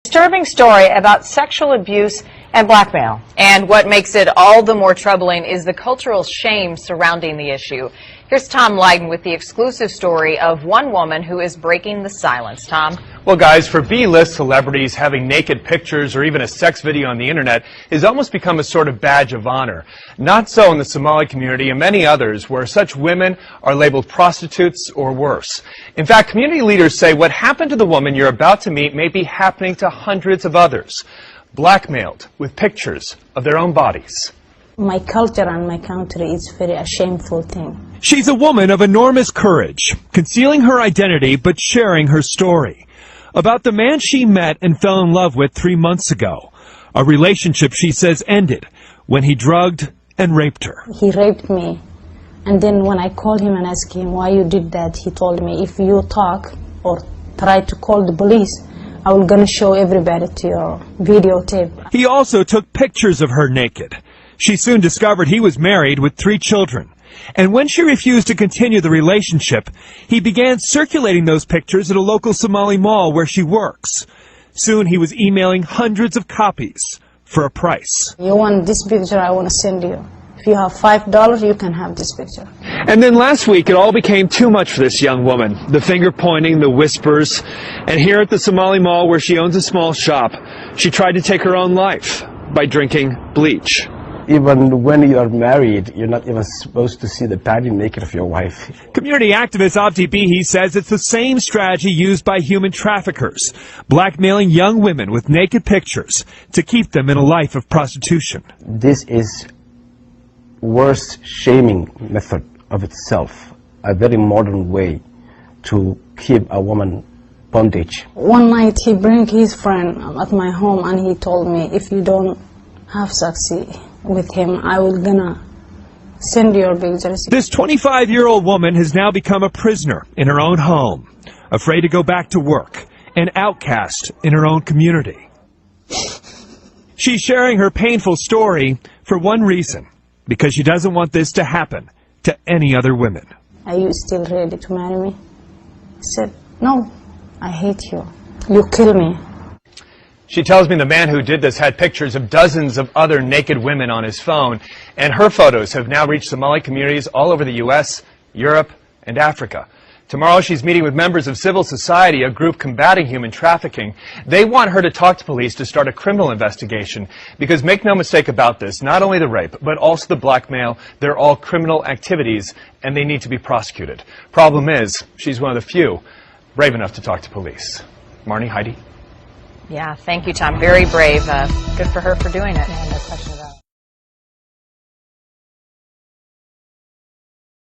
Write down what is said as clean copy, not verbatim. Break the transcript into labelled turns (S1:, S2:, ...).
S1: Disturbing story about sexual abuse and blackmail.
S2: And what makes it all the more troubling is the cultural shame surrounding the issue. Here's Tom Lydon with the exclusive story of one woman who is breaking the silence. Tom?
S3: Well, guys, for B-list celebrities, having naked pictures or even a sex video on the internet has almost become a sort of badge of honor. Not so in the Somali community and many others, where such women are labeled prostitutes or worse. In fact, community leaders say what happened to the woman you're about to meet may be happening to hundreds of others, blackmailed with pictures of their own bodies.
S4: My culture and my country is very a shameful thing.
S5: She's a woman of enormous courage, concealing her identity but sharing her story about the man she met and fell in love with 3 months ago. A relationship she says ended when he drugged and raped her.
S4: He raped me, and then when I called him and asked him why you did that, he told me, if you talk or try to call the police, I will gonna show everybody to your videotape.
S5: He also took pictures of her naked. She soon discovered he was married with 3 children. And when she refused to continue the relationship, he began circulating those pictures at a local Somali mall where she works. Soon he was emailing hundreds of copies for a price.
S4: You want this picture, I want to send you. If you have $5, you can have this picture.
S5: And then last week, it all became too much for this young woman. The finger pointing, the whispers. And here at the Somali mall where she owns a small shop, she tried to take her own life by drinking bleach.
S6: Even when you are married, you're not even supposed to see the body naked of your wife.
S5: Community activist Abdi Bihi says it's the same strategy used by human traffickers, blackmailing young women with naked pictures to keep them in a life of prostitution.
S6: This is worst shaming method of itself, a very modern way to keep a woman bondage.
S4: One night he bring his friend at my home and he told me, if you don't have sex with him, I will gonna send your pictures.
S5: This 25-year-old woman has now become a prisoner in her own home, afraid to go back to work, an outcast in her own community. She's sharing her painful story for one reason, because she doesn't want this to happen to any other women.
S4: Are you still ready to marry me? I said, no, I hate you. You kill me.
S3: She tells me the man who did this had pictures of dozens of other naked women on his phone, and her photos have now reached Somali communities all over the U.S., Europe, and Africa. Tomorrow she's meeting with members of civil society, a group combating human trafficking. They want her to talk to police to start a criminal investigation, because make no mistake about this, not only the rape, but also the blackmail, they're all criminal activities, and they need to be prosecuted. Problem is, she's one of the few brave enough to talk to police. Marnie, Heidi?
S2: Yeah, thank you, Tom. Very brave. Good for her for doing it.
S4: No question.